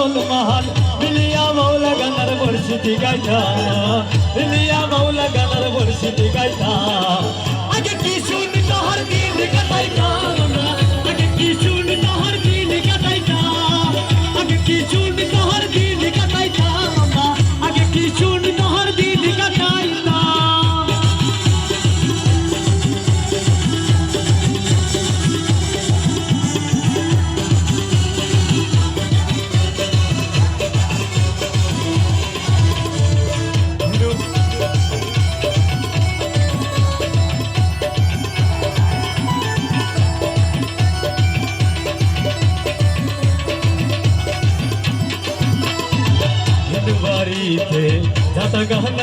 সকল মহান মিলিয়া মৌলা গানার বর্ষিতি গাইতা মিলিয়া মৌলা গানার বর্ষিতি গাইতা আগে কি শুন তোহর দিন কাটাইতা আগে কি শুন তোহর দিন কাটাইতা আগে কি শুন তোহর দিন কাটাইতা আগে কি শুন তোহর দিন কাটাইতা বাড়িতে যাতা গান